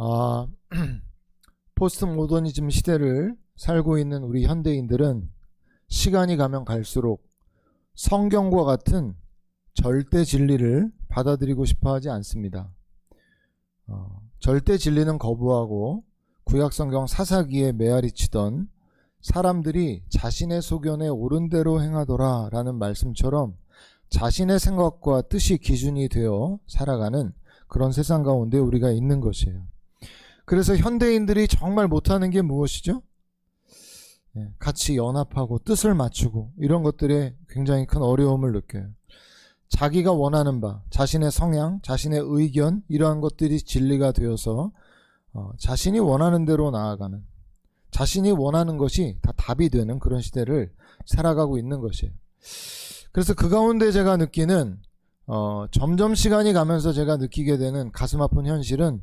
아, 포스트 모더니즘 시대를 살고 있는 우리 현대인들은 시간이 가면 갈수록 성경과 같은 절대 진리를 받아들이고 싶어 하지 않습니다. 절대 진리는 거부하고 구약성경 사사기에 메아리치던 사람들이 자신의 소견에 옳은 대로 행하더라 라는 말씀처럼 자신의 생각과 뜻이 기준이 되어 살아가는 그런 세상 가운데 우리가 있는 것이에요. 그래서 현대인들이 정말 못하는 게 무엇이죠? 같이 연합하고 뜻을 맞추고 이런 것들에 굉장히 큰 어려움을 느껴요. 자기가 원하는 바, 자신의 성향, 자신의 의견 이러한 것들이 진리가 되어서 자신이 원하는 대로 나아가는, 자신이 원하는 것이 다 답이 되는 그런 시대를 살아가고 있는 것이에요. 그래서 그 가운데 제가 느끼는 점점 시간이 가면서 제가 느끼게 되는 가슴 아픈 현실은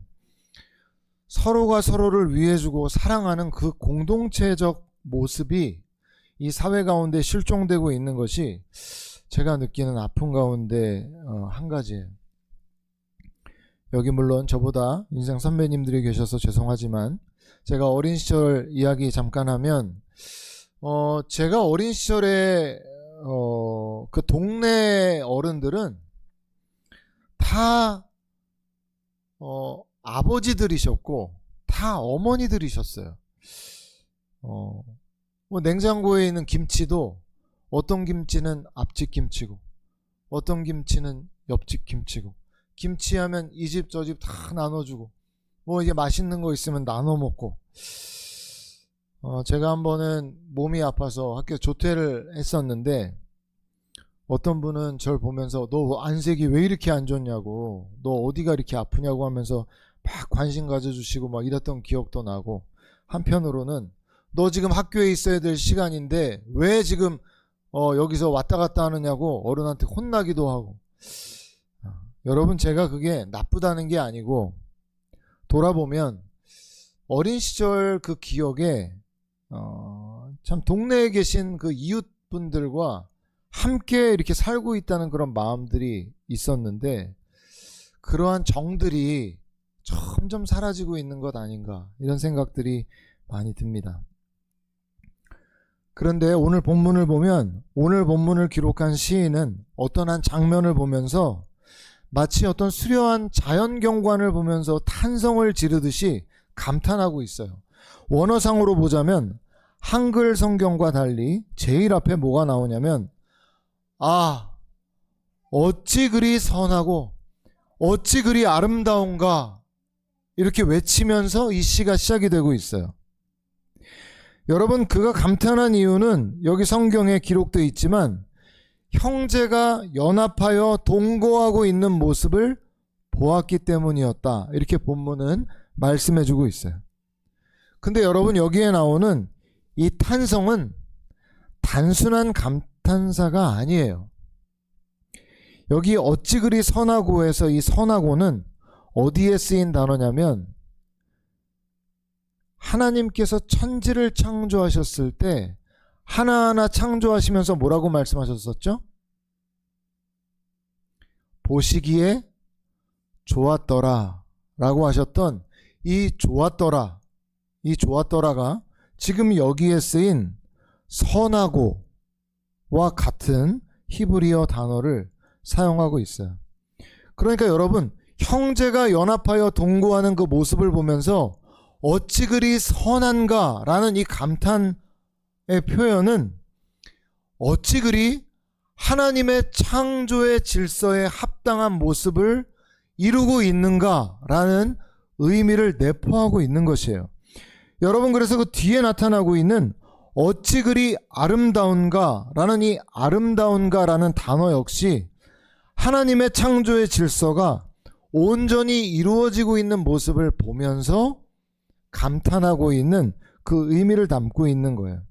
서로가 서로를 위해주고 사랑하는 그 공동체적 모습이 이 사회 가운데 실종되고 있는 것이 제가 느끼는 아픔 가운데 한 가지예요. 여기 물론 저보다 인생 선배님들이 계셔서 죄송하지만 제가 어린 시절 이야기 잠깐 하면 제가 어린 시절에 그 동네 어른들은 다 아버지들이셨고 다 어머니들이셨어요. 뭐 냉장고에 있는 김치도 어떤 김치는 앞집 김치고 어떤 김치는 옆집 김치고, 김치하면 이 집 저 집 다 나눠주고 뭐 이게 맛있는 거 있으면 나눠 먹고. 제가 한 번은 몸이 아파서 학교 조퇴를 했었는데 어떤 분은 저를 보면서 너 안색이 왜 이렇게 안 좋냐고, 너 어디가 이렇게 아프냐고 하면서 막 관심 가져주시고 막 이랬던 기억도 나고, 한편으로는 너 지금 학교에 있어야 될 시간인데 왜 지금 여기서 왔다 갔다 하느냐고 어른한테 혼나기도 하고. 여러분, 제가 그게 나쁘다는 게 아니고 돌아보면 어린 시절 그 기억에 참 동네에 계신 그 이웃분들과 함께 이렇게 살고 있다는 그런 마음들이 있었는데 그러한 정들이 점점 사라지고 있는 것 아닌가, 이런 생각들이 많이 듭니다. 그런데 오늘 본문을 보면, 오늘 본문을 기록한 시인은 어떤 한 장면을 보면서 마치 어떤 수려한 자연경관을 보면서 탄성을 지르듯이 감탄하고 있어요. 원어상으로 보자면 한글 성경과 달리 제일 앞에 뭐가 나오냐면 어찌 그리 선하고 어찌 그리 아름다운가, 이렇게 외치면서 이 시가 시작이 되고 있어요. 여러분, 그가 감탄한 이유는 여기 성경에 기록되어 있지만 형제가 연합하여 동거하고 있는 모습을 보았기 때문이었다, 이렇게 본문은 말씀해주고 있어요. 근데 여러분, 여기에 나오는 이 탄성은 단순한 감탄사가 아니에요. 여기 어찌 그리 선하고에서 이 선하고는 어디에 쓰인 단어냐면 하나님께서 천지를 창조하셨을 때 하나하나 창조하시면서 뭐라고 말씀하셨었죠? 보시기에 좋았더라 라고 하셨던 이 좋았더라, 이 좋았더라가 지금 여기에 쓰인 선하고와 같은 히브리어 단어를 사용하고 있어요. 그러니까 여러분, 형제가 연합하여 동거하는 그 모습을 보면서 어찌 그리 선한가 라는 이 감탄의 표현은 어찌 그리 하나님의 창조의 질서에 합당한 모습을 이루고 있는가 라는 의미를 내포하고 있는 것이에요. 여러분, 그래서 그 뒤에 나타나고 있는 어찌 그리 아름다운가 라는 이 아름다운가 라는 단어 역시 하나님의 창조의 질서가 온전히 이루어지고 있는 모습을 보면서 감탄하고 있는 그 의미를 담고 있는 거예요.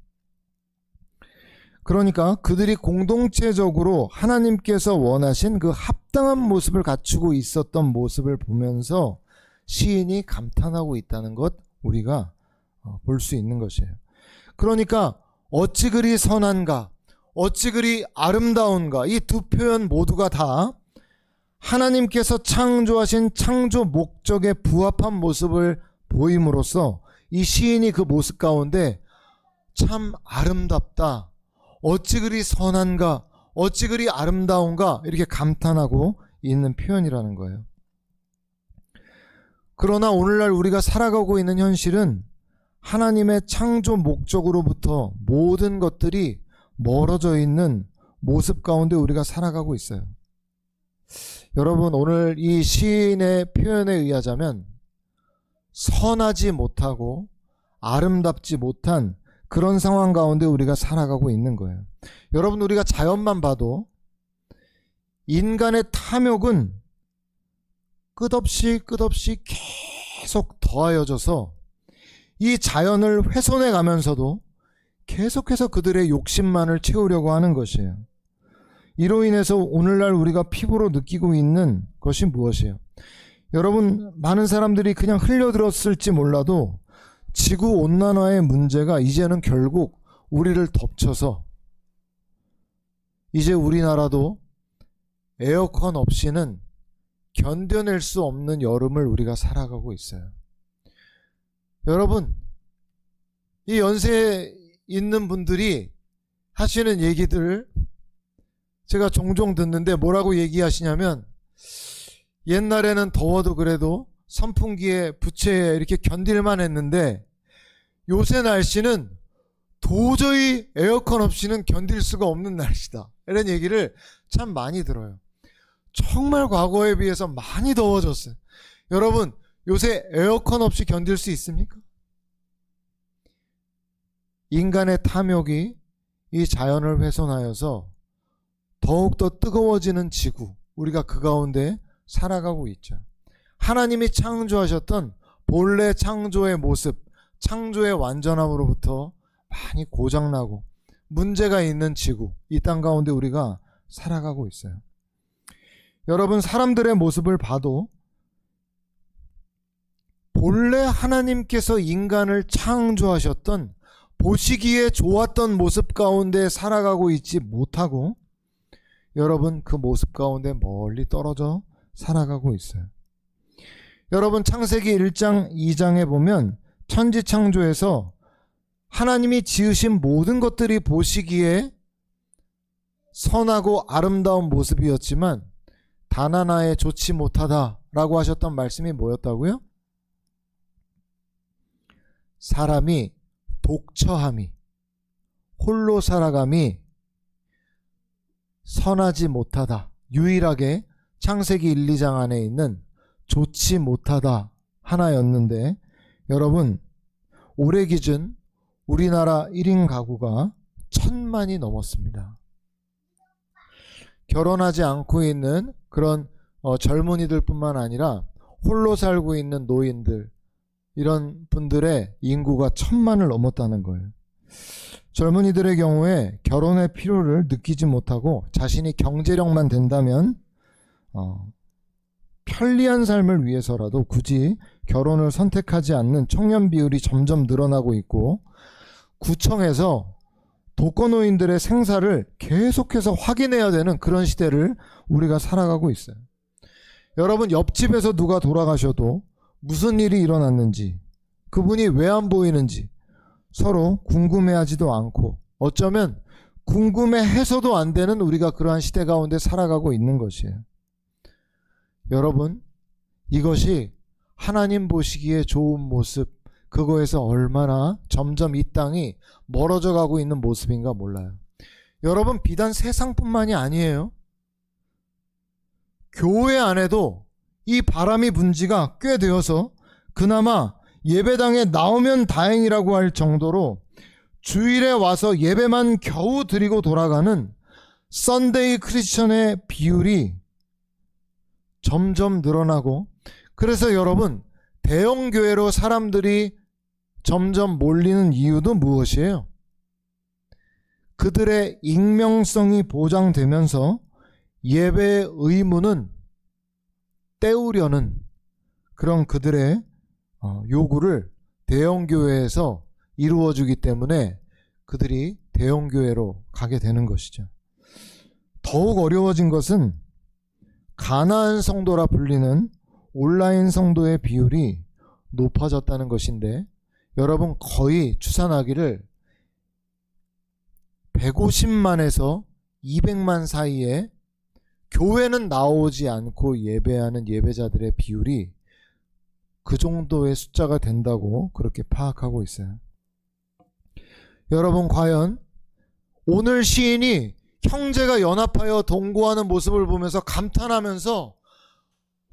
그러니까 그들이 공동체적으로 하나님께서 원하신 그 합당한 모습을 갖추고 있었던 모습을 보면서 시인이 감탄하고 있다는 것, 우리가 볼 수 있는 것이에요. 그러니까 어찌 그리 선한가, 어찌 그리 아름다운가, 이 두 표현 모두가 다 하나님께서 창조하신 창조 목적에 부합한 모습을 보임으로써 이 시인이 그 모습 가운데 참 아름답다, 어찌 그리 선한가, 어찌 그리 아름다운가 이렇게 감탄하고 있는 표현이라는 거예요. 그러나 오늘날 우리가 살아가고 있는 현실은 하나님의 창조 목적으로부터 모든 것들이 멀어져 있는 모습 가운데 우리가 살아가고 있어요. 여러분, 오늘 이 시인의 표현에 의하자면 선하지 못하고 아름답지 못한 그런 상황 가운데 우리가 살아가고 있는 거예요. 여러분, 우리가 자연만 봐도 인간의 탐욕은 끝없이 계속 더하여져서 이 자연을 훼손해 가면서도 계속해서 그들의 욕심만을 채우려고 하는 것이에요. 이로 인해서 오늘날 우리가 피부로 느끼고 있는 것이 무엇이에요? 여러분, 많은 사람들이 그냥 흘려들었을지 몰라도 지구온난화의 문제가 이제는 결국 우리를 덮쳐서 이제 우리나라도 에어컨 없이는 견뎌낼 수 없는 여름을 우리가 살아가고 있어요. 여러분, 이 연세에 있는 분들이 하시는 얘기들 제가 종종 듣는데 뭐라고 얘기하시냐면, 옛날에는 더워도 그래도 선풍기에 부채에 이렇게 견딜만 했는데 요새 날씨는 도저히 에어컨 없이는 견딜 수가 없는 날씨다, 이런 얘기를 참 많이 들어요. 정말 과거에 비해서 많이 더워졌어요. 여러분, 요새 에어컨 없이 견딜 수 있습니까? 인간의 탐욕이 이 자연을 훼손하여서 더욱더 뜨거워지는 지구, 우리가 그 가운데 살아가고 있죠. 하나님이 창조하셨던 본래 창조의 모습, 창조의 완전함으로부터 많이 고장나고 문제가 있는 지구, 이 땅 가운데 우리가 살아가고 있어요. 여러분, 사람들의 모습을 봐도 본래 하나님께서 인간을 창조하셨던 보시기에 좋았던 모습 가운데 살아가고 있지 못하고, 여러분, 그 모습 가운데 멀리 떨어져 살아가고 있어요. 여러분, 창세기 1장 2장에 보면 천지창조에서 하나님이 지으신 모든 것들이 보시기에 선하고 아름다운 모습이었지만 단 하나에 좋지 못하다라고 하셨던 말씀이 뭐였다고요? 사람이 독처함이, 홀로 살아감이 선하지 못하다, 유일하게 창세기 1, 2장 안에 있는 좋지 못하다 하나였는데, 여러분, 올해 기준 우리나라 1인 가구가 1000만이 넘었습니다. 결혼하지 않고 있는 그런 젊은이들 뿐만 아니라 홀로 살고 있는 노인들, 이런 분들의 인구가 1000만을 넘었다는 거예요. 젊은이들의 경우에 결혼의 필요를 느끼지 못하고 자신이 경제력만 된다면 편리한 삶을 위해서라도 굳이 결혼을 선택하지 않는 청년 비율이 점점 늘어나고 있고, 구청에서 독거노인들의 생사를 계속해서 확인해야 되는 그런 시대를 우리가 살아가고 있어요. 여러분, 옆집에서 누가 돌아가셔도 무슨 일이 일어났는지, 그분이 왜 안 보이는지 서로 궁금해하지도 않고, 어쩌면 궁금해해서도 안 되는 우리가 그러한 시대 가운데 살아가고 있는 것이에요. 여러분, 이것이 하나님 보시기에 좋은 모습, 그거에서 얼마나 점점 이 땅이 멀어져 가고 있는 모습인가 몰라요. 여러분, 비단 세상뿐만이 아니에요. 교회 안에도 이 바람이 분지가 꽤 되어서 그나마 예배당에 나오면 다행이라고 할 정도로 주일에 와서 예배만 겨우 드리고 돌아가는 썬데이 크리스천의 비율이 점점 늘어나고, 그래서 여러분, 대형 교회로 사람들이 점점 몰리는 이유도 무엇이에요? 그들의 익명성이 보장되면서 예배의 의무는 때우려는 그런 그들의 요구를 대형 교회에서 이루어주기 때문에 그들이 대형 교회로 가게 되는 것이죠. 더욱 어려워진 것은 가나안 성도라 불리는 온라인 성도의 비율이 높아졌다는 것인데, 여러분 거의 추산하기를 150만에서 200만 사이에 교회는 나오지 않고 예배하는 예배자들의 비율이 그 정도의 숫자가 된다고 그렇게 파악하고 있어요. 여러분 과연 오늘 시인이 형제가 연합하여 동거하는 모습을 보면서 감탄하면서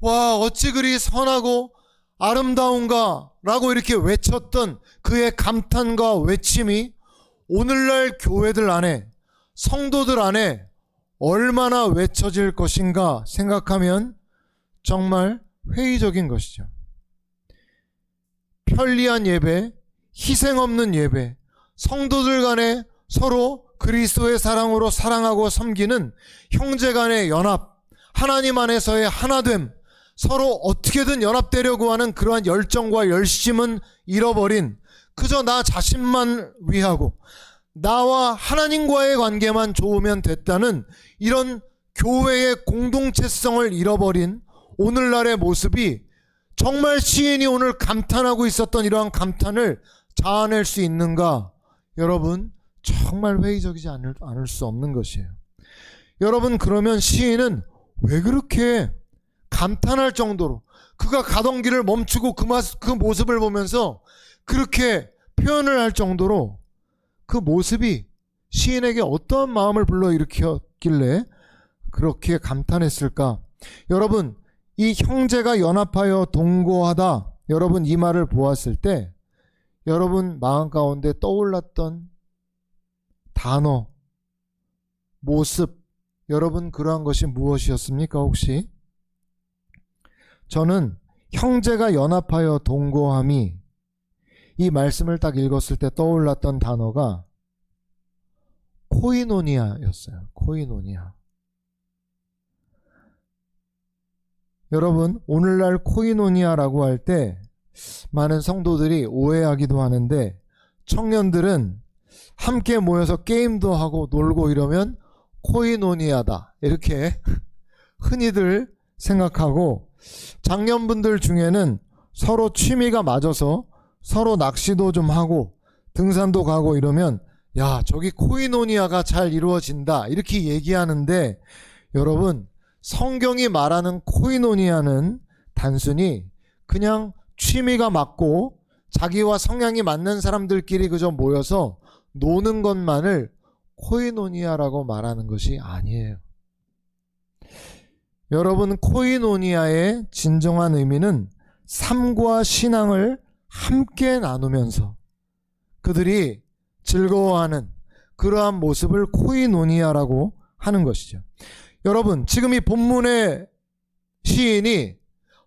와 어찌 그리 선하고 아름다운가 라고 이렇게 외쳤던 그의 감탄과 외침이 오늘날 교회들 안에, 성도들 안에 얼마나 외쳐질 것인가 생각하면 정말 회의적인 것이죠. 편리한 예배, 희생 없는 예배, 성도들 간에 서로 그리스도의 사랑으로 사랑하고 섬기는 형제 간의 연합, 하나님 안에서의 하나됨, 서로 어떻게든 연합되려고 하는 그러한 열정과 열심은 잃어버린, 그저 나 자신만 위하고 나와 하나님과의 관계만 좋으면 됐다는 이런 교회의 공동체성을 잃어버린 오늘날의 모습이 정말 시인이 오늘 감탄하고 있었던 이러한 감탄을 자아낼 수 있는가? 여러분 정말 회의적이지 않을 수 없는 것이에요. 여러분 그러면 시인은 왜 그렇게 감탄할 정도로, 그가 가던 길을 멈추고 그 모습을 보면서 그렇게 표현을 할 정도로 그 모습이 시인에게 어떠한 마음을 불러일으켰길래 그렇게 감탄했을까? 여러분 이 형제가 연합하여 동거하다, 여러분 이 말을 보았을 때 여러분 마음 가운데 떠올랐던 단어, 모습, 여러분 그러한 것이 무엇이었습니까 혹시? 저는 형제가 연합하여 동거함이, 이 말씀을 딱 읽었을 때 떠올랐던 단어가 코이노니아였어요. 코이노니아. 여러분 오늘날 코이노니아라고 할 때 많은 성도들이 오해하기도 하는데, 청년들은 함께 모여서 게임도 하고 놀고 이러면 코이노니아다 이렇게 흔히들 생각하고, 장년분들 중에는 서로 취미가 맞아서 서로 낚시도 좀 하고 등산도 가고 이러면 야 저기 코이노니아가 잘 이루어진다 이렇게 얘기하는데, 여러분 성경이 말하는 코이노니아는 단순히 그냥 취미가 맞고 자기와 성향이 맞는 사람들끼리 그저 모여서 노는 것만을 코이노니아라고 말하는 것이 아니에요. 여러분 코이노니아의 진정한 의미는 삶과 신앙을 함께 나누면서 그들이 즐거워하는 그러한 모습을 코이노니아라고 하는 것이죠. 여러분 지금 이 본문의 시인이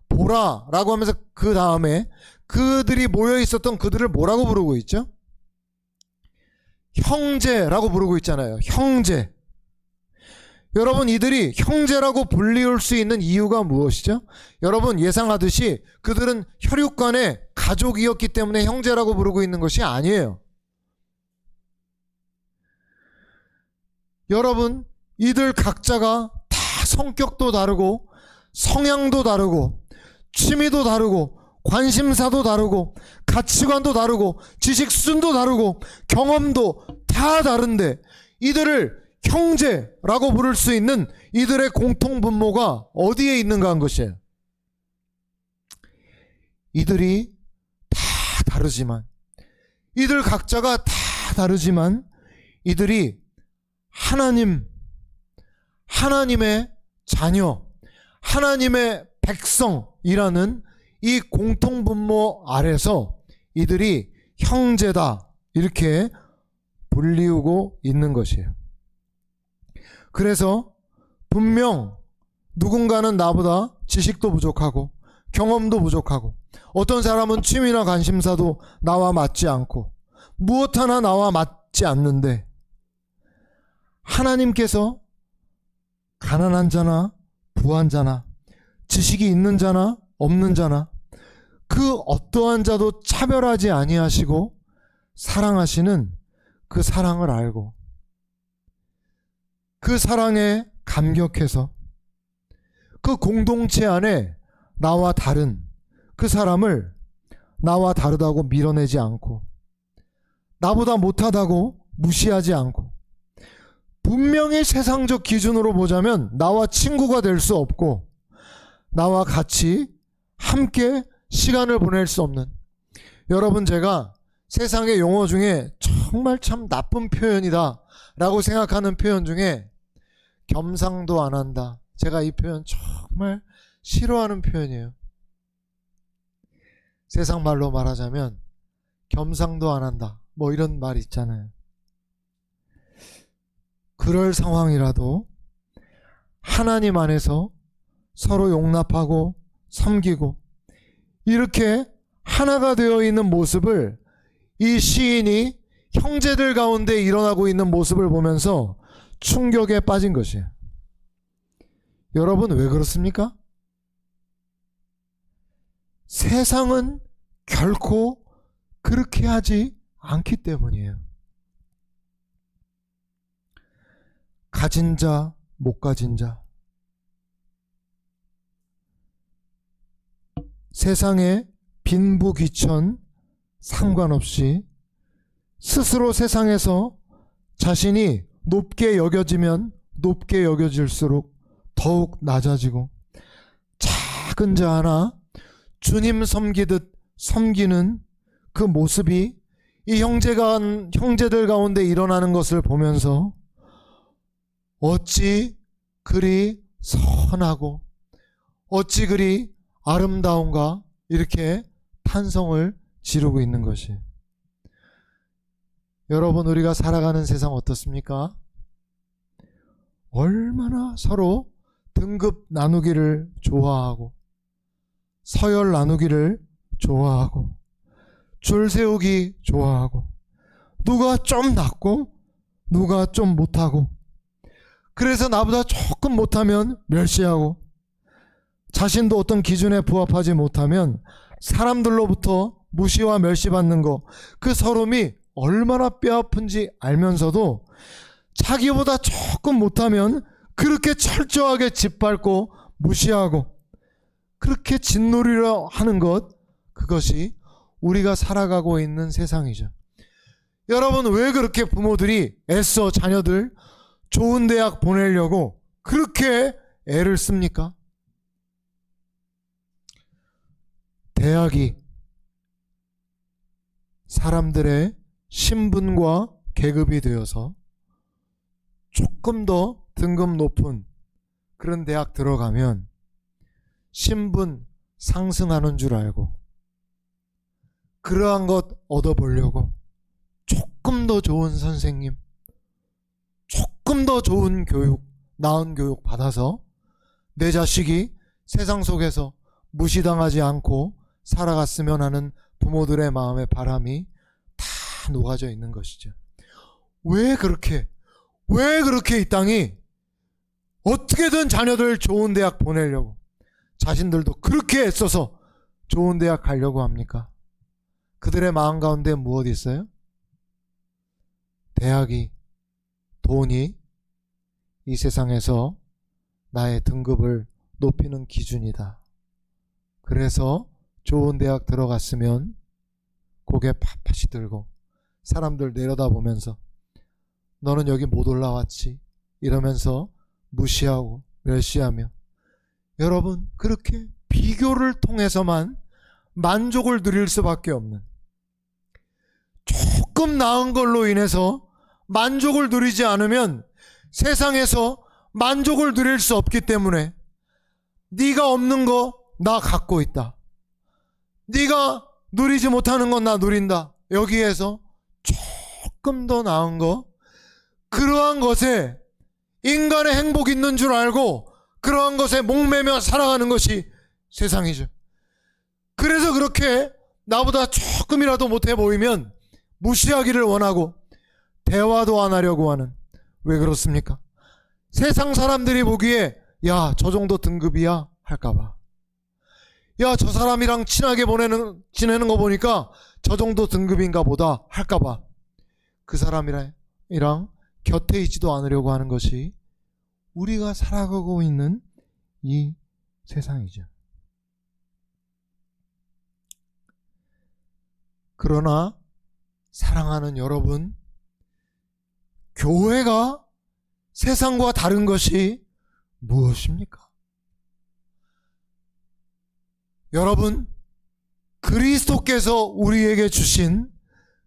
보라라고 하면서 그 다음에 그들이 모여 있었던 그들을 뭐라고 부르고 있죠? 형제라고 부르고 있잖아요. 형제. 여러분 이들이 형제라고 불리울 수 있는 이유가 무엇이죠? 여러분 예상하듯이 그들은 혈육간의 가족이었기 때문에 형제라고 부르고 있는 것이 아니에요. 여러분 이들 각자가 다 성격도 다르고 성향도 다르고 취미도 다르고 관심사도 다르고 가치관도 다르고 지식 수준도 다르고 경험도 다 다른데 이들을 형제라고 부를 수 있는 이들의 공통분모가 어디에 있는가 한 것이에요. 이들이 다 다르지만, 이들 각자가 다 다르지만 이들이 하나님의 자녀, 하나님의 백성이라는 이 공통분모 아래서 이들이 형제다 이렇게 불리우고 있는 것이에요. 그래서 분명 누군가는 나보다 지식도 부족하고 경험도 부족하고 어떤 사람은 취미나 관심사도 나와 맞지 않고 무엇 하나 나와 맞지 않는데, 하나님께서 가난한 자나 부한 자나 지식이 있는 자나 없는 자나 그 어떠한 자도 차별하지 아니하시고 사랑하시는 그 사랑을 알고 그 사랑에 감격해서 그 공동체 안에 나와 다른 그 사람을 나와 다르다고 밀어내지 않고, 나보다 못하다고 무시하지 않고, 분명히 세상적 기준으로 보자면 나와 친구가 될 수 없고 나와 같이 함께 시간을 보낼 수 없는, 여러분, 제가 세상의 용어 중에 정말 참 나쁜 표현이다 라고 생각하는 표현 중에 겸상도 안 한다, 제가 이 표현 정말 싫어하는 표현이에요. 세상 말로 말하자면 겸상도 안 한다, 뭐 이런 말 있잖아요. 그럴 상황이라도 하나님 안에서 서로 용납하고 섬기고 이렇게 하나가 되어 있는 모습을 이 시인이 형제들 가운데 일어나고 있는 모습을 보면서 충격에 빠진 것이에요. 여러분, 왜 그렇습니까? 세상은 결코 그렇게 하지 않기 때문이에요. 가진 자, 못 가진 자, 세상의 빈부귀천 상관없이 스스로 세상에서 자신이 높게 여겨지면 높게 여겨질수록 더욱 낮아지고, 작은 자 하나 주님 섬기듯 섬기는 그 모습이 이 형제들 가운데 일어나는 것을 보면서 어찌 그리 선하고 어찌 그리 아름다운가, 이렇게 탄성을 지르고 있는 것이에요. 여러분, 우리가 살아가는 세상 어떻습니까? 얼마나 서로 등급 나누기를 좋아하고 서열 나누기를 좋아하고 줄 세우기 좋아하고, 누가 좀 낫고 누가 좀 못하고, 그래서 나보다 조금 못하면 멸시하고, 자신도 어떤 기준에 부합하지 못하면 사람들로부터 무시와 멸시받는 거, 그 서름이 얼마나 뼈아픈지 알면서도 자기보다 조금 못하면 그렇게 철저하게 짓밟고 무시하고 그렇게 짓누리려 하는 것, 그것이 우리가 살아가고 있는 세상이죠. 여러분, 왜 그렇게 부모들이 애써 자녀들 좋은 대학 보내려고 그렇게 애를 씁니까? 대학이 사람들의 신분과 계급이 되어서 조금 더 등급 높은 그런 대학 들어가면 신분 상승하는 줄 알고 그러한 것 얻어보려고 조금 더 좋은 선생님, 조금 더 좋은 교육, 나은 교육 받아서 내 자식이 세상 속에서 무시당하지 않고 살아갔으면 하는 부모들의 마음의 바람이 다 녹아져 있는 것이죠. 왜 그렇게 이 땅이 어떻게든 자녀들 좋은 대학 보내려고, 자신들도 그렇게 애써서 좋은 대학 가려고 합니까? 그들의 마음 가운데 무엇이 있어요? 대학이, 돈이 이 세상에서 나의 등급을 높이는 기준이다. 그래서 좋은 대학 들어갔으면 고개 빳빳이 들고 사람들 내려다보면서 너는 여기 못 올라왔지 이러면서 무시하고 멸시하며, 여러분, 그렇게 비교를 통해서만 만족을 누릴 수밖에 없는, 조금 나은 걸로 인해서 만족을 누리지 않으면 세상에서 만족을 누릴 수 없기 때문에, 네가 없는 거 나 갖고 있다, 네가 누리지 못하는 건 나 누린다, 여기에서 조금 더 나은 거, 그러한 것에 인간의 행복이 있는 줄 알고 그러한 것에 목매며 살아가는 것이 세상이죠. 그래서 그렇게 나보다 조금이라도 못해 보이면 무시하기를 원하고 대화도 안 하려고 하는, 왜 그렇습니까? 세상 사람들이 보기에 야, 저 정도 등급이야 할까봐, 야, 저 사람이랑 친하게 지내는 거 보니까 저 정도 등급인가 보다 할까봐 그 사람이랑 곁에 있지도 않으려고 하는 것이 우리가 살아가고 있는 이 세상이죠. 그러나 사랑하는 여러분, 교회가 세상과 다른 것이 무엇입니까? 여러분, 그리스도께서 우리에게 주신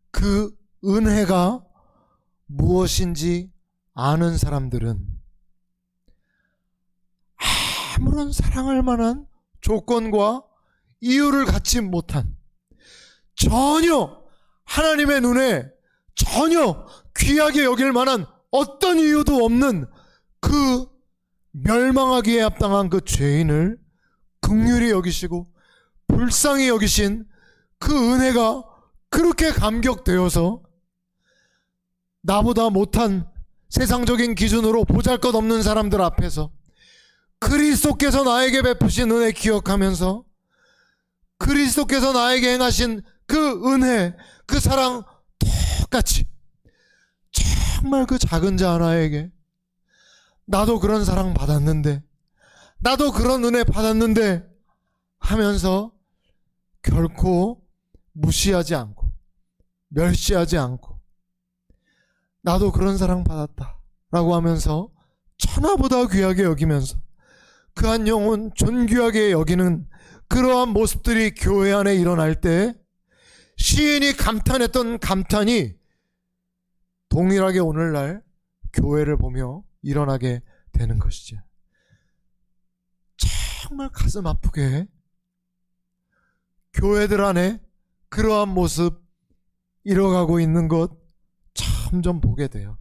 그 은혜가 무엇인지 아는 사람들은 아무런 사랑할 만한 조건과 이유를 갖지 못한, 전혀 하나님의 눈에 전혀 귀하게 여길 만한 어떤 이유도 없는 그 멸망하기에 합당한 그 죄인을 긍휼히 여기시고 불쌍히 여기신 그 은혜가 그렇게 감격되어서 나보다 못한 세상적인 기준으로 보잘것없는 사람들 앞에서 그리스도께서 나에게 베푸신 은혜 기억하면서 그리스도께서 나에게 행하신 그 은혜, 그 사랑 똑같이 정말 그 작은 자 하나에게 나도 그런 사랑 받았는데, 나도 그런 은혜 받았는데 하면서 결코 무시하지 않고 멸시하지 않고 나도 그런 사랑 받았다 라고 하면서 천하보다 귀하게 여기면서 그 한 영혼 존귀하게 여기는 그러한 모습들이 교회 안에 일어날 때 시인이 감탄했던 감탄이 동일하게 오늘날 교회를 보며 일어나게 되는 것이죠. 정말 가슴 아프게 교회들 안에 그러한 모습 이뤄가고 있는 것 점점 보게 돼요.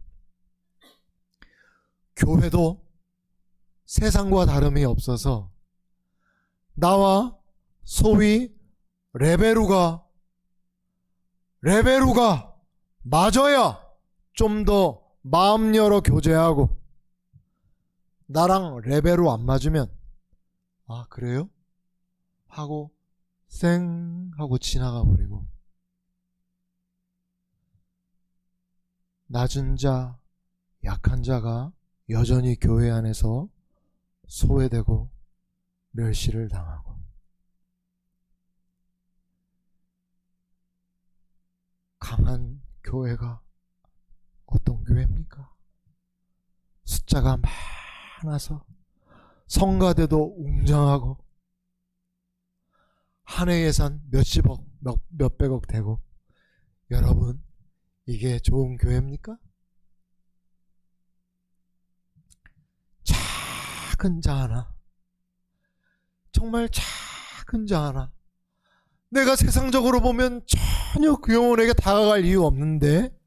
교회도 세상과 다름이 없어서 나와 소위 레베루가 맞아야 좀 더 마음 열어 교제하고, 나랑 레베루 안 맞으면 아 그래요? 하고 쌩 하고 지나가 버리고, 낮은 자, 약한 자가 여전히 교회 안에서 소외되고 멸시를 당하고, 강한 교회가 어떤 교회입니까? 숫자가 많아서 성가대도 웅장하고 한 해 예산 몇십억, 몇백억 되고, 여러분 이게 좋은 교회입니까? 작은 자 하나, 정말 작은 자 하나, 내가 세상적으로 보면 전혀 그 영혼에게 다가갈 이유 없는데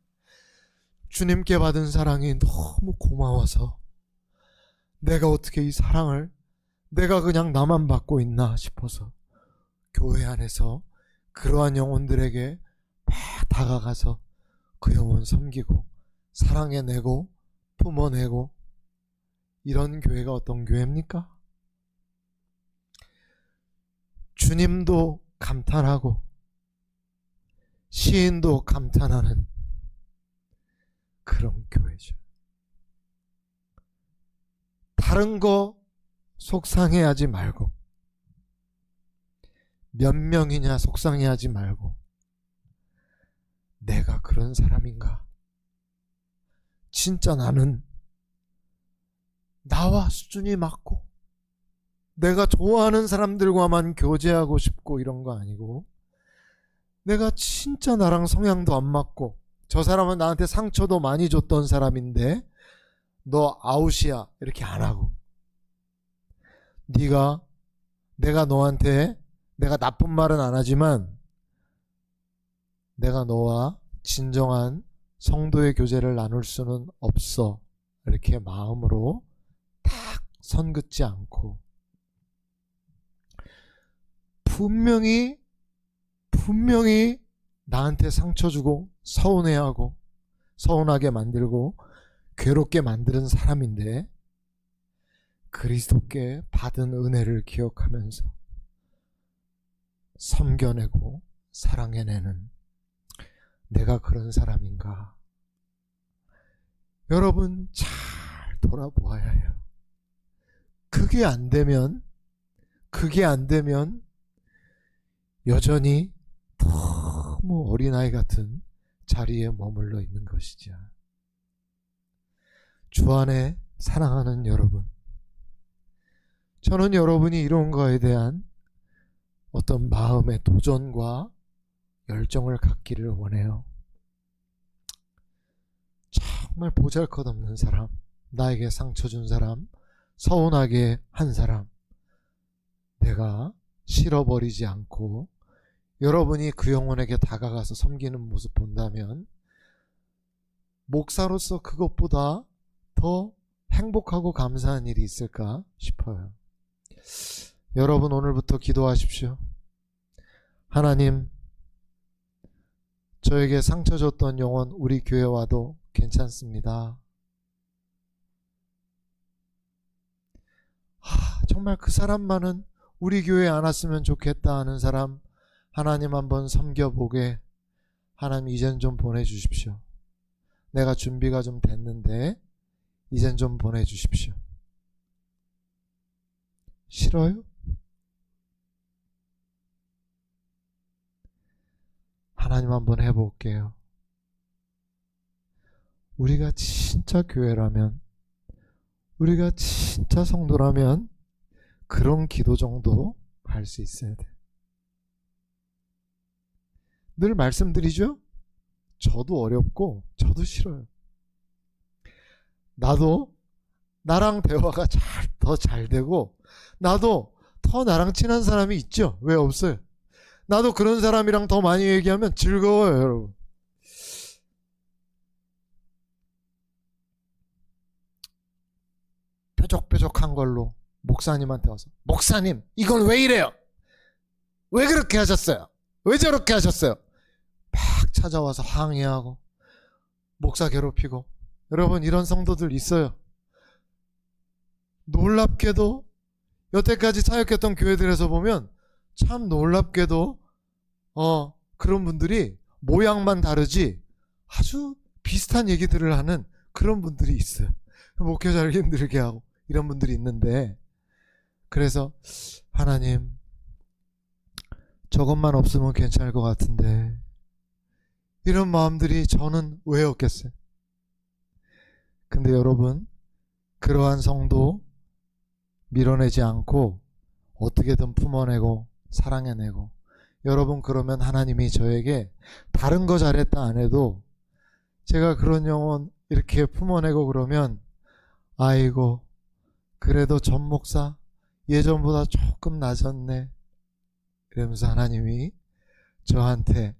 주님께 받은 사랑이 너무 고마워서 내가 어떻게 이 사랑을 내가 그냥 나만 받고 있나 싶어서 교회 안에서 그러한 영혼들에게 막 다가가서 그 영혼 섬기고 사랑해내고 품어내고, 이런 교회가 어떤 교회입니까? 주님도 감탄하고 시인도 감탄하는 그런 교회죠. 다른 거 속상해하지 말고, 몇 명이냐 속상해하지 말고, 내가 그런 사람인가? 진짜 나는 나와 수준이 맞고 내가 좋아하는 사람들과만 교제하고 싶고 이런 거 아니고, 내가 진짜 나랑 성향도 안 맞고 저 사람은 나한테 상처도 많이 줬던 사람인데 너 아웃이야 이렇게 안 하고, 내가 너한테 내가 나쁜 말은 안 하지만 내가 너와 진정한 성도의 교제를 나눌 수는 없어 이렇게 마음으로 딱 선 긋지 않고, 분명히 나한테 상처 주고 서운해하고 서운하게 만들고 괴롭게 만드는 사람인데 그리스도께 받은 은혜를 기억하면서 섬겨내고 사랑해내는 내가 그런 사람인가? 여러분 잘 돌아보아야 해요. 그게 안 되면 그게 안 되면 여전히 너무 어린아이 같은 자리에 머물러 있는 것이죠. 주 안에 사랑하는 여러분, 저는 여러분이 이런 거에 대한 어떤 마음의 도전과 열정을 갖기를 원해요. 정말 보잘것없는 사람, 나에게 상처 준 사람, 서운하게 한 사람, 내가 실어버리지 않고 여러분이 그 영혼에게 다가가서 섬기는 모습 본다면 목사로서 그것보다 더 행복하고 감사한 일이 있을까 싶어요. 여러분 오늘부터 기도하십시오. 하나님, 저에게 상처 줬던 영혼 우리 교회 와도 괜찮습니다. 정말 그 사람만은 우리 교회에 안 왔으면 좋겠다 하는 사람 하나님 한번 섬겨보게 하나님 이젠 좀 보내주십시오. 내가 준비가 좀 됐는데 이젠 좀 보내주십시오. 싫어요? 하나님 한번 해볼게요. 우리가 진짜 교회라면, 우리가 진짜 성도라면 그런 기도 정도 할 수 있어야 돼. 늘 말씀드리죠? 저도 어렵고 저도 싫어요. 나도 나랑 대화가 더 잘 되고 나도 더 나랑 친한 사람이 있죠. 왜 없어요? 나도 그런 사람이랑 더 많이 얘기하면 즐거워요, 여러분. 뾰족뾰족한 걸로 목사님한테 와서, 목사님 이건 왜 이래요? 왜 그렇게 하셨어요? 왜 저렇게 하셨어요? 막 찾아와서 항의하고 목사 괴롭히고. 여러분 이런 성도들 있어요. 놀랍게도 여태까지 사역했던 교회들에서 보면 참 놀랍게도 그런 분들이 모양만 다르지 아주 비슷한 얘기들을 하는 그런 분들이 있어요. 목회자를 힘들게 하고 이런 분들이 있는데, 그래서 하나님 저것만 없으면 괜찮을 것 같은데 이런 마음들이 저는 왜 없겠어요? 근데 여러분 그러한 성도 밀어내지 않고 어떻게든 품어내고 사랑해내고, 여러분 그러면 하나님이 저에게 다른 거 잘했다 안 해도 제가 그런 영혼 이렇게 품어내고 그러면 아이고 그래도 전 목사 예전보다 조금 나아졌네 이러면서 하나님이 저한테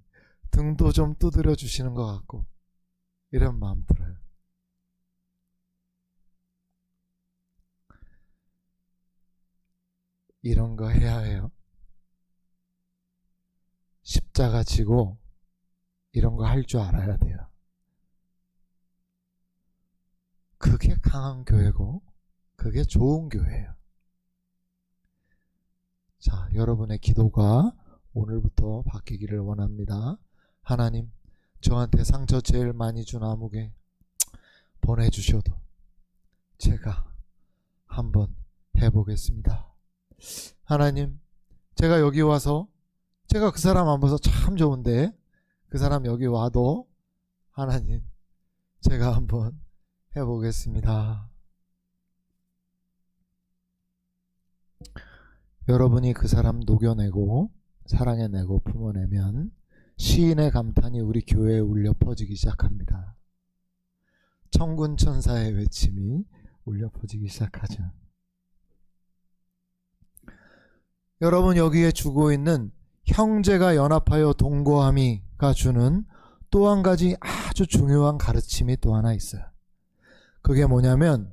등도 좀 두드려 주시는 것 같고 이런 마음 들어요. 이런 거 해야 해요. 십자가 지고 이런 거 할 줄 알아야 돼요. 그게 강한 교회고 그게 좋은 교회예요. 자, 여러분의 기도가 오늘부터 바뀌기를 원합니다. 하나님, 저한테 상처 제일 많이 준 아무개 보내주셔도 제가 한번 해보겠습니다. 하나님, 제가 여기 와서 제가 그 사람 안 봐서 참 좋은데 그 사람 여기 와도 하나님 제가 한번 해보겠습니다. 여러분이 그 사람 녹여내고 사랑해내고 품어내면 시인의 감탄이 우리 교회에 울려 퍼지기 시작합니다. 천군 천사의 외침이 울려 퍼지기 시작하죠. 여러분 여기에 주고 있는 형제가 연합하여 동거함이가 주는 또 한 가지 아주 중요한 가르침이 또 하나 있어요. 그게 뭐냐면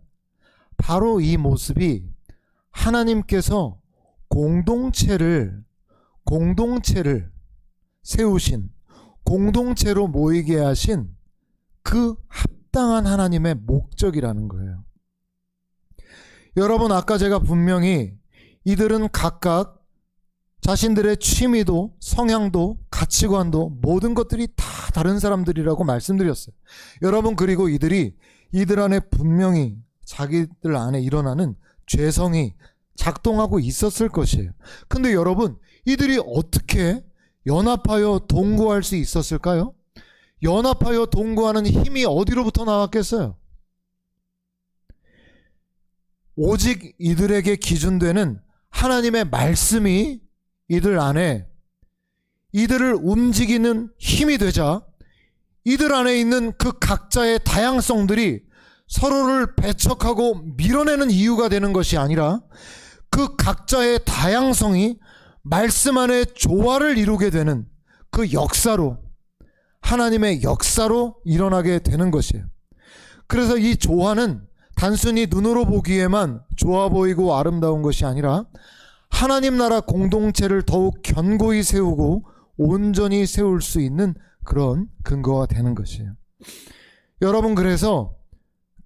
바로 이 모습이 하나님께서 공동체를 세우신, 공동체로 모이게 하신 그 합당한 하나님의 목적이라는 거예요. 여러분 아까 제가 분명히 이들은 각각 자신들의 취미도 성향도 가치관도 모든 것들이 다 다른 사람들이라고 말씀드렸어요. 여러분 그리고 이들 안에 분명히 자기들 안에 일어나는 죄성이 작동하고 있었을 것이에요. 근데 여러분, 이들이 어떻게 연합하여 동거할 수 있었을까요? 연합하여 동거하는 힘이 어디로부터 나왔겠어요? 오직 이들에게 기준되는 하나님의 말씀이 이들 안에 이들을 움직이는 힘이 되자 이들 안에 있는 그 각자의 다양성들이 서로를 배척하고 밀어내는 이유가 되는 것이 아니라 그 각자의 다양성이 말씀 안에 조화를 이루게 되는 그 역사로, 하나님의 역사로 일어나게 되는 것이에요. 그래서 이 조화는 단순히 눈으로 보기에만 좋아 보이고 아름다운 것이 아니라 하나님 나라 공동체를 더욱 견고히 세우고 온전히 세울 수 있는 그런 근거가 되는 것이에요. 여러분, 그래서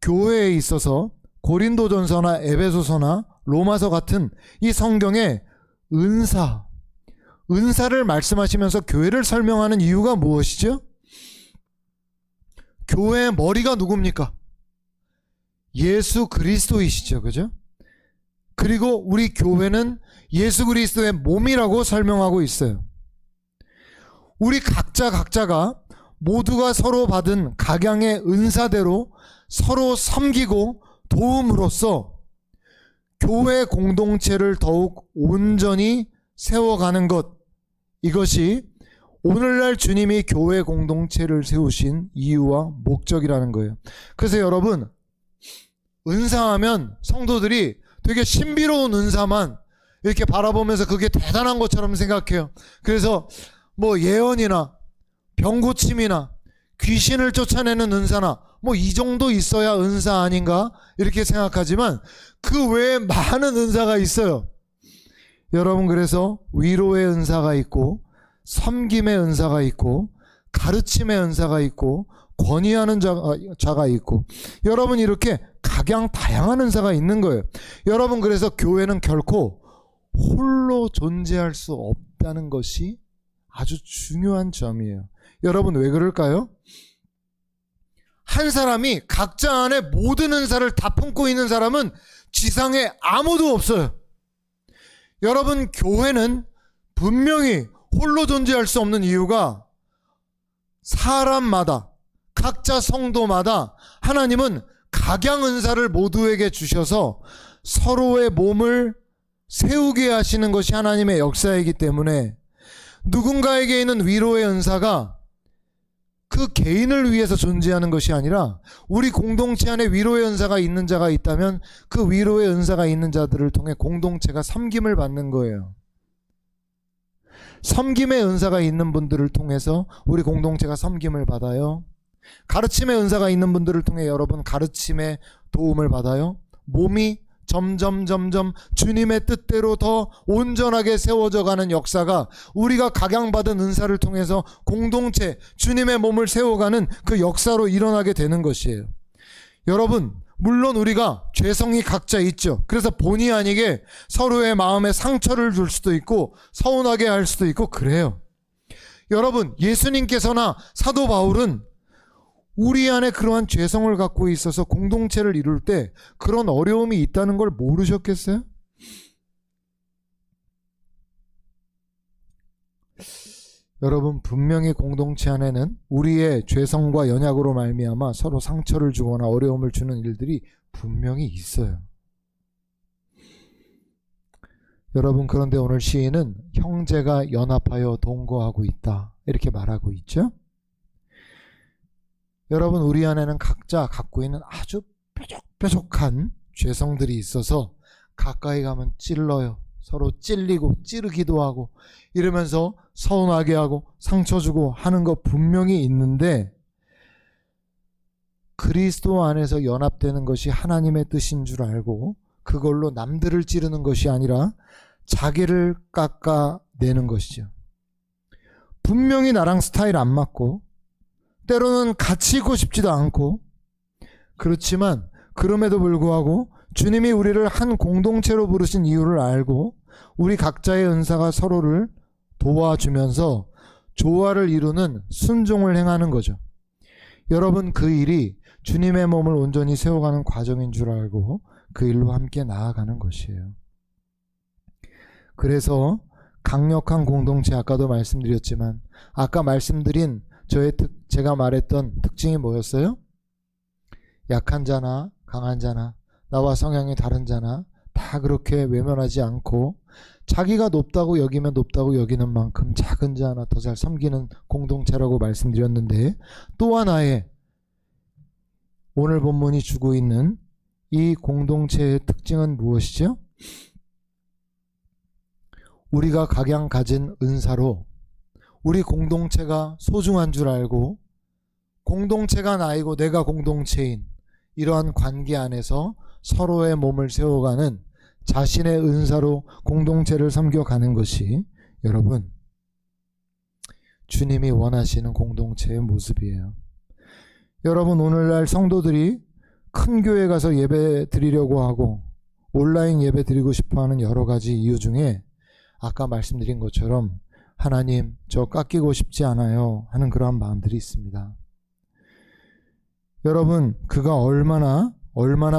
교회에 있어서 고린도전서나 에베소서나 로마서 같은 이 성경의 은사를 말씀하시면서 교회를 설명하는 이유가 무엇이죠? 교회의 머리가 누굽니까? 예수 그리스도이시죠. 그죠? 그리고 우리 교회는 예수 그리스도의 몸이라고 설명하고 있어요. 우리 각자가 모두가 서로 받은 각양의 은사대로 서로 섬기고 도움으로써 교회 공동체를 더욱 온전히 세워가는 것, 이것이 오늘날 주님이 교회 공동체를 세우신 이유와 목적이라는 거예요. 그래서 여러분, 은사하면 성도들이 되게 신비로운 은사만 이렇게 바라보면서 그게 대단한 것처럼 생각해요. 그래서 뭐 예언이나 병고침이나 귀신을 쫓아내는 은사나 뭐 이 정도 있어야 은사 아닌가 이렇게 생각하지만 그 외에 많은 은사가 있어요. 여러분, 그래서 위로의 은사가 있고 섬김의 은사가 있고 가르침의 은사가 있고 권위하는 자가 있고, 여러분, 이렇게 각양 다양한 은사가 있는 거예요. 여러분, 그래서 교회는 결코 홀로 존재할 수 없다는 것이 아주 중요한 점이에요. 여러분, 왜 그럴까요? 한 사람이 각자 안에 모든 은사를 다 품고 있는 사람은 지상에 아무도 없어요. 여러분, 교회는 분명히 홀로 존재할 수 없는 이유가 사람마다, 각자 성도마다 하나님은 각양 은사를 모두에게 주셔서 서로의 몸을 세우게 하시는 것이 하나님의 역사이기 때문에 누군가에게 있는 위로의 은사가 그 개인을 위해서 존재하는 것이 아니라 우리 공동체 안에 위로의 은사가 있는 자가 있다면 그 위로의 은사가 있는 자들을 통해 공동체가 섬김을 받는 거예요. 섬김의 은사가 있는 분들을 통해서 우리 공동체가 섬김을 받아요. 가르침의 은사가 있는 분들을 통해 여러분 가르침의 도움을 받아요. 몸이 점점 주님의 뜻대로 더 온전하게 세워져 가는 역사가 우리가 각양받은 은사를 통해서 공동체, 주님의 몸을 세워가는 그 역사로 일어나게 되는 것이에요. 여러분, 물론 우리가 죄성이 각자 있죠. 그래서 본의 아니게 서로의 마음에 상처를 줄 수도 있고 서운하게 할 수도 있고 그래요. 여러분, 예수님께서나 사도 바울은 우리 안에 그러한 죄성을 갖고 있어서 공동체를 이룰 때 그런 어려움이 있다는 걸 모르셨겠어요? 여러분, 분명히 공동체 안에는 우리의 죄성과 연약으로 말미암아 서로 상처를 주거나 어려움을 주는 일들이 분명히 있어요. 여러분, 그런데 오늘 시인은 형제가 연합하여 동거하고 있다 이렇게 말하고 있죠. 여러분, 우리 안에는 각자 갖고 있는 아주 뾰족뾰족한 죄성들이 있어서 가까이 가면 찔러요. 서로 찔리고 찌르기도 하고 이러면서 서운하게 하고 상처 주고 하는 거 분명히 있는데, 그리스도 안에서 연합되는 것이 하나님의 뜻인 줄 알고 그걸로 남들을 찌르는 것이 아니라 자기를 깎아내는 것이죠. 분명히 나랑 스타일 안 맞고 때로는 같이 있고 싶지도 않고, 그렇지만 그럼에도 불구하고 주님이 우리를 한 공동체로 부르신 이유를 알고 우리 각자의 은사가 서로를 도와주면서 조화를 이루는 순종을 행하는 거죠. 여러분, 그 일이 주님의 몸을 온전히 세워가는 과정인 줄 알고 그 일로 함께 나아가는 것이에요. 그래서 강력한 공동체, 아까도 말씀드렸지만 아까 말씀드린 제가 말했던 특징이 뭐였어요? 약한 자나 강한 자나 나와 성향이 다른 자나 다 그렇게 외면하지 않고 자기가 높다고 여기면 높다고 여기는 만큼 작은 자 하나 더 잘 섬기는 공동체라고 말씀드렸는데, 또 하나의 오늘 본문이 주고 있는 이 공동체의 특징은 무엇이죠? 우리가 각양 가진 은사로 우리 공동체가 소중한 줄 알고 공동체가 나이고 내가 공동체인 이러한 관계 안에서 서로의 몸을 세워가는 자신의 은사로 공동체를 섬겨가는 것이 여러분 주님이 원하시는 공동체의 모습이에요. 여러분, 오늘날 성도들이 큰 교회 가서 예배 드리려고 하고 온라인 예배 드리고 싶어하는 여러 가지 이유 중에 아까 말씀드린 것처럼 하나님 저 깎이고 싶지 않아요 하는 그러한 마음들이 있습니다. 여러분, 그가 얼마나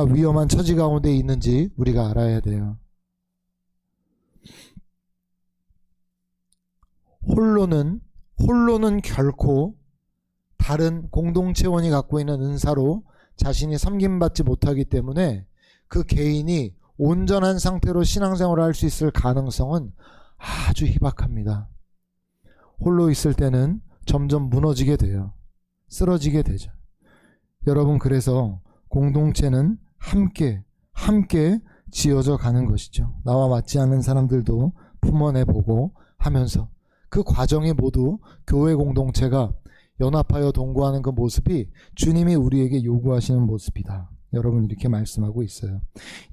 위험한 처지 가운데 있는지 우리가 알아야 돼요. 홀로는 결코 다른 공동체원이 갖고 있는 은사로 자신이 섬김받지 못하기 때문에 그 개인이 온전한 상태로 신앙생활을 할 수 있을 가능성은 아주 희박합니다. 홀로 있을 때는 점점 무너지게 돼요. 쓰러지게 되죠. 여러분, 그래서 공동체는 함께 지어져 가는 것이죠. 나와 맞지 않는 사람들도 품어내보고 하면서 그 과정이 모두 교회 공동체가 연합하여 동거하는 그 모습이 주님이 우리에게 요구하시는 모습이다. 여러분, 이렇게 말씀하고 있어요.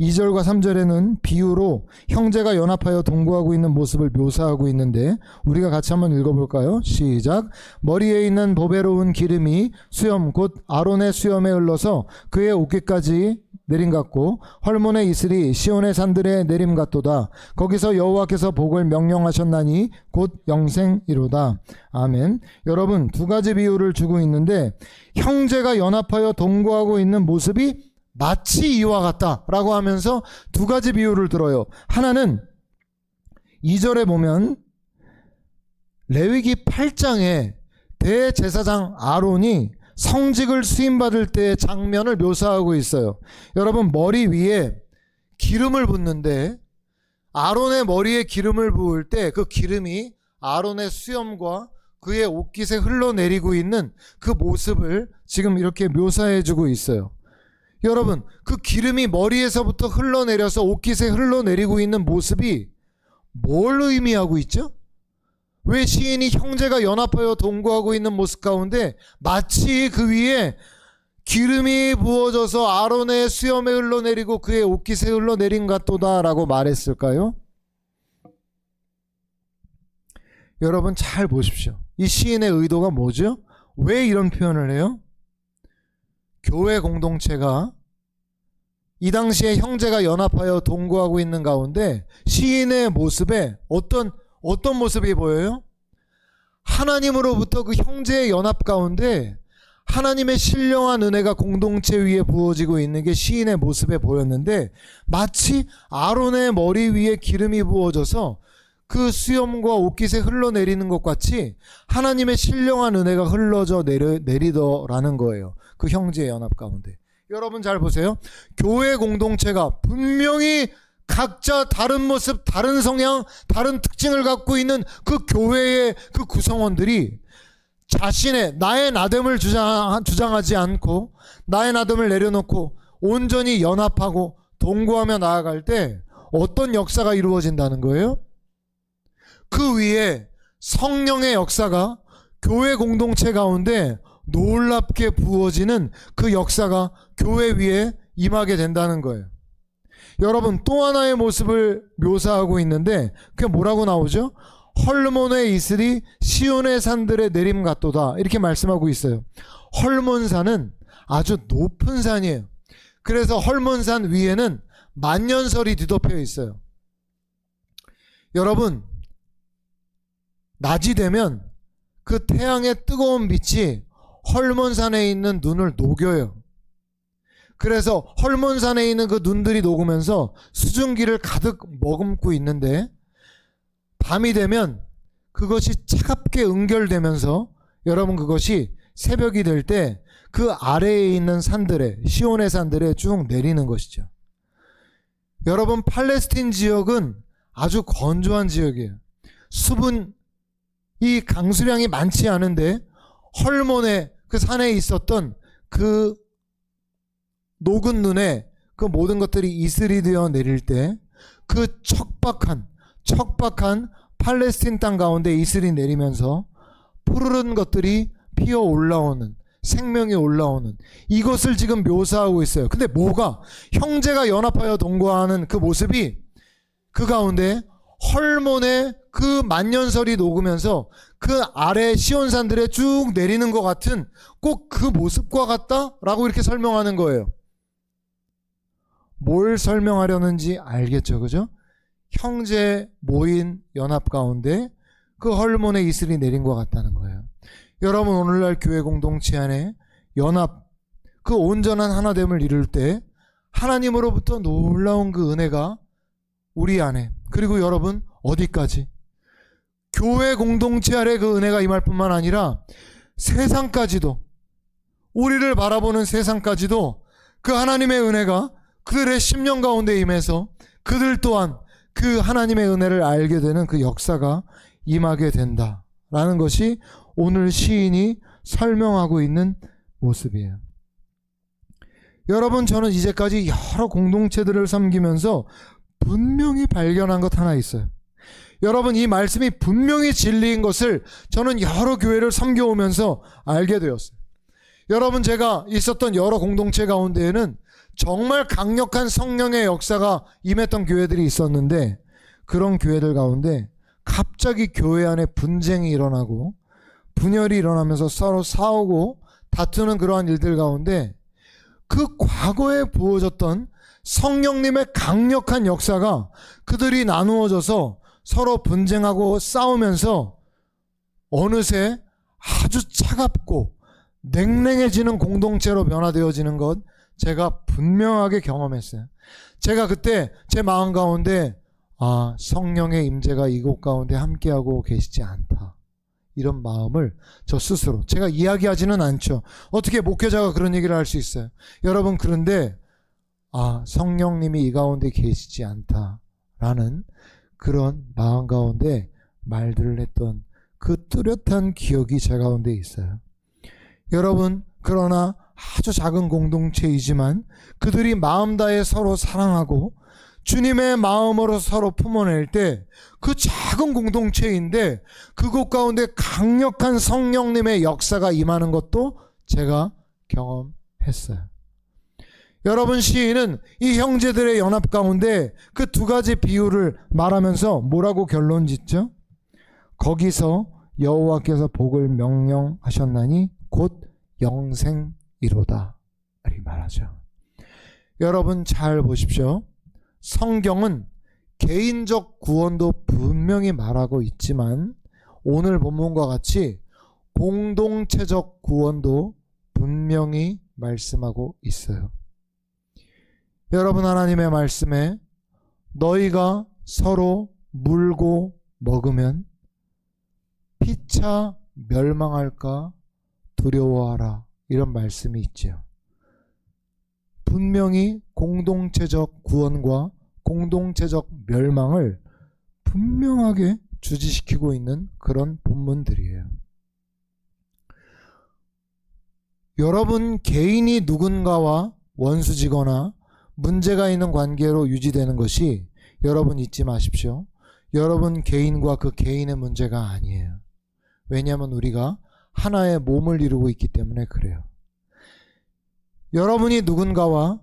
2절과 3절에는 비유로 형제가 연합하여 동거하고 있는 모습을 묘사하고 있는데 우리가 같이 한번 읽어볼까요? 시작. 머리에 있는 보배로운 기름이 수염 곧 아론의 수염에 흘러서 그의 어깨까지 내림 같고 헐몬의 이슬이 시온의 산들에 내림 같도다. 거기서 여호와께서 복을 명령하셨나니 곧 영생이로다. 아멘. 여러분, 두 가지 비유를 주고 있는데 형제가 연합하여 동거하고 있는 모습이 마치 이와 같다라고 하면서 두 가지 비유를 들어요. 하나는 2절에 보면 레위기 8장에 대제사장 아론이 성직을 수임받을 때의 장면을 묘사하고 있어요. 여러분, 머리 위에 기름을 붓는데 아론의 머리에 기름을 부을 때 그 기름이 아론의 수염과 그의 옷깃에 흘러내리고 있는 그 모습을 지금 이렇게 묘사해주고 있어요. 여러분, 그 기름이 머리에서부터 흘러내려서 옷깃에 흘러내리고 있는 모습이 뭘 의미하고 있죠? 왜 시인이 형제가 연합하여 동거하고 있는 모습 가운데 마치 그 위에 기름이 부어져서 아론의 수염에 흘러내리고 그의 옷깃에 흘러내린 같도다 라고 말했을까요? 여러분, 잘 보십시오. 이 시인의 의도가 뭐죠? 왜 이런 표현을 해요? 교회 공동체가 이 당시에 형제가 연합하여 동거하고 있는 가운데 시인의 모습에 어떤 모습이 보여요? 하나님으로부터 그 형제의 연합 가운데 하나님의 신령한 은혜가 공동체 위에 부어지고 있는 게 시인의 모습에 보였는데 마치 아론의 머리 위에 기름이 부어져서 그 수염과 옷깃에 흘러내리는 것 같이 하나님의 신령한 은혜가 흘러져 내리더라는 거예요. 그 형제의 연합 가운데. 여러분, 잘 보세요. 교회 공동체가 분명히 각자 다른 모습, 다른 성향, 다른 특징을 갖고 있는 그 교회의 그 구성원들이 나의 나됨을 주장하지 않고 나의 나됨을 내려놓고 온전히 연합하고 동거하며 나아갈 때 어떤 역사가 이루어진다는 거예요? 그 위에 성령의 역사가 교회 공동체 가운데 놀랍게 부어지는 그 역사가 교회 위에 임하게 된다는 거예요. 여러분, 또 하나의 모습을 묘사하고 있는데 그게 뭐라고 나오죠? 헐몬의 이슬이 시온의 산들에 내림 같도다, 이렇게 말씀하고 있어요. 헐몬산은 아주 높은 산이에요. 그래서 헐몬산 위에는 만년설이 뒤덮여 있어요. 여러분, 낮이 되면 그 태양의 뜨거운 빛이 헐몬산에 있는 눈을 녹여요. 그래서 헐몬산에 있는 그 눈들이 녹으면서 수증기를 가득 머금고 있는데 밤이 되면 그것이 차갑게 응결되면서 여러분 그것이 새벽이 될 때 그 아래에 있는 산들에 시온의 산들에 쭉 내리는 것이죠. 여러분 팔레스틴 지역은 아주 건조한 지역이에요. 수분이 강수량이 많지 않은데 헐몬의 그 산에 있었던 그 녹은 눈에 그 모든 것들이 이슬이 되어 내릴 때 그 척박한 팔레스틴 땅 가운데 이슬이 내리면서 푸르른 것들이 피어 올라오는 생명이 올라오는 이것을 지금 묘사하고 있어요. 근데 뭐가 형제가 연합하여 동거하는 그 모습이 그 가운데 헐몬의 그 만년설이 녹으면서 그 아래 시온산들에 쭉 내리는 것 같은 꼭 그 모습과 같다라고 이렇게 설명하는 거예요. 뭘 설명하려는지 알겠죠, 그죠? 형제 모인 연합 가운데 그 헐몬의 이슬이 내린 것 같다는 거예요. 여러분 오늘날 교회 공동체 안에 연합, 그 온전한 하나됨을 이룰 때 하나님으로부터 놀라운 그 은혜가 우리 안에, 그리고 여러분 어디까지? 교회 공동체 아래 그 은혜가 임할 뿐만 아니라 세상까지도, 우리를 바라보는 세상까지도 그 하나님의 은혜가 그들의 심령 가운데 임해서 그들 또한 그 하나님의 은혜를 알게 되는 그 역사가 임하게 된다라는 것이 오늘 시인이 설명하고 있는 모습이에요. 여러분 저는 이제까지 여러 공동체들을 섬기면서 분명히 발견한 것 하나 있어요. 여러분 이 말씀이 분명히 진리인 것을 저는 여러 교회를 섬겨오면서 알게 되었어요. 여러분 제가 있었던 여러 공동체 가운데에는 정말 강력한 성령의 역사가 임했던 교회들이 있었는데 그런 교회들 가운데 갑자기 교회 안에 분쟁이 일어나고 분열이 일어나면서 서로 싸우고 다투는 그러한 일들 가운데 그 과거에 부어졌던 성령님의 강력한 역사가 그들이 나누어져서 서로 분쟁하고 싸우면서 어느새 아주 차갑고 냉랭해지는 공동체로 변화되어지는 것 제가 분명하게 경험했어요. 제가 그때 제 마음 가운데 성령의 임재가 이곳 가운데 함께하고 계시지 않다, 이런 마음을 저 스스로, 제가 이야기하지는 않죠. 어떻게 목회자가 그런 얘기를 할 수 있어요? 여러분 그런데 성령님이 이 가운데 계시지 않다라는 그런 마음 가운데 말들을 했던 그 뚜렷한 기억이 제 가운데 있어요. 여러분 그러나 아주 작은 공동체이지만 그들이 마음 다해 서로 사랑하고 주님의 마음으로 서로 품어낼 때 그 작은 공동체인데 그곳 가운데 강력한 성령님의 역사가 임하는 것도 제가 경험했어요. 여러분 시인은 이 형제들의 연합 가운데 그 두 가지 비유를 말하면서 뭐라고 결론 짓죠? 거기서 여호와께서 복을 명령하셨나니 곧 영생이로다, 이렇게 말하죠. 여러분 잘 보십시오. 성경은 개인적 구원도 분명히 말하고 있지만 오늘 본문과 같이 공동체적 구원도 분명히 말씀하고 있어요. 여러분 하나님의 말씀에 너희가 서로 물고 먹으면 피차 멸망할까 두려워하라, 이런 말씀이 있죠. 분명히 공동체적 구원과 공동체적 멸망을 분명하게 주지시키고 있는 그런 본문들이에요. 여러분 개인이 누군가와 원수지거나 문제가 있는 관계로 유지되는 것이, 여러분 잊지 마십시오, 여러분 개인과 그 개인의 문제가 아니에요. 왜냐하면 우리가 하나의 몸을 이루고 있기 때문에 그래요. 여러분이 누군가와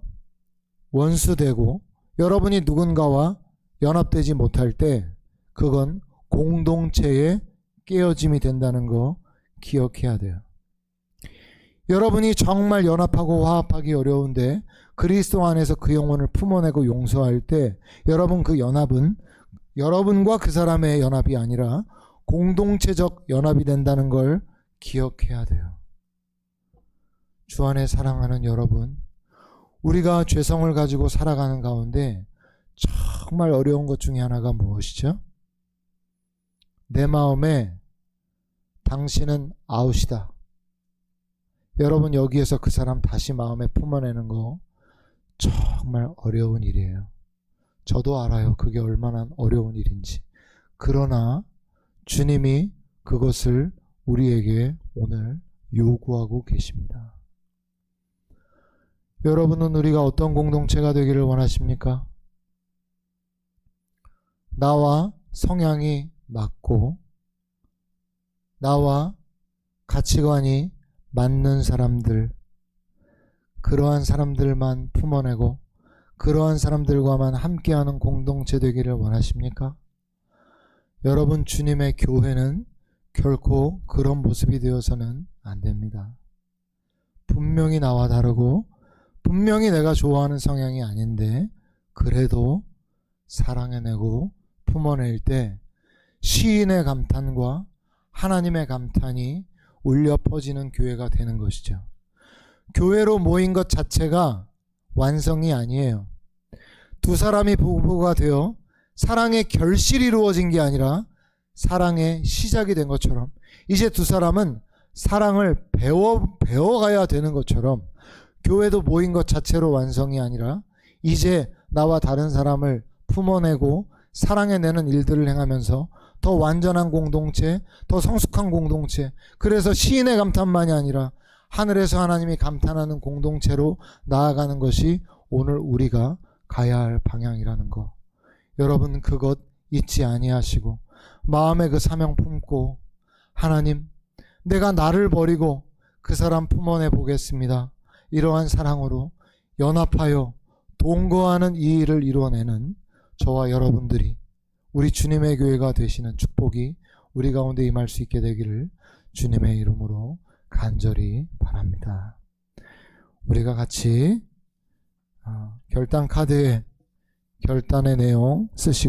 원수되고 여러분이 누군가와 연합되지 못할 때 그건 공동체의 깨어짐이 된다는 거 기억해야 돼요. 여러분이 정말 연합하고 화합하기 어려운데 그리스도 안에서 그 영혼을 품어내고 용서할 때 여러분 그 연합은 여러분과 그 사람의 연합이 아니라 공동체적 연합이 된다는 걸 기억해야 돼요. 주 안에 사랑하는 여러분, 우리가 죄성을 가지고 살아가는 가운데 정말 어려운 것 중에 하나가 무엇이죠? 내 마음에 당신은 아웃이다. 여러분, 여기에서 그 사람 다시 마음에 품어내는 거 정말 어려운 일이에요. 저도 알아요. 그게 얼마나 어려운 일인지. 그러나 주님이 그것을 우리에게 오늘 요구하고 계십니다. 여러분은 우리가 어떤 공동체가 되기를 원하십니까? 나와 성향이 맞고 나와 가치관이 맞는 사람들, 그러한 사람들만 품어내고 그러한 사람들과만 함께하는 공동체 되기를 원하십니까? 여러분, 주님의 교회는 결코 그런 모습이 되어서는 안 됩니다. 분명히 나와 다르고 분명히 내가 좋아하는 성향이 아닌데 그래도 사랑해내고 품어낼 때 시인의 감탄과 하나님의 감탄이 울려 퍼지는 교회가 되는 것이죠. 교회로 모인 것 자체가 완성이 아니에요. 두 사람이 부부가 되어 사랑의 결실이 이루어진 게 아니라 사랑의 시작이 된 것처럼 이제 두 사람은 사랑을 배워가야 되는 것처럼 교회도 모인 것 자체로 완성이 아니라 이제 나와 다른 사람을 품어내고 사랑해내는 일들을 행하면서 더 완전한 공동체, 더 성숙한 공동체, 그래서 시인의 감탄만이 아니라 하늘에서 하나님이 감탄하는 공동체로 나아가는 것이 오늘 우리가 가야 할 방향이라는 거. 여러분, 그것 잊지 아니하시고 마음에 그 사명 품고 하나님, 내가 나를 버리고 그 사람 품어내 보겠습니다. 이러한 사랑으로 연합하여 동거하는 이 일을 이루어내는 저와 여러분들이 우리 주님의 교회가 되시는 축복이 우리 가운데 임할 수 있게 되기를 주님의 이름으로 간절히 바랍니다. 우리가 같이 결단 카드에 결단의 내용 쓰시고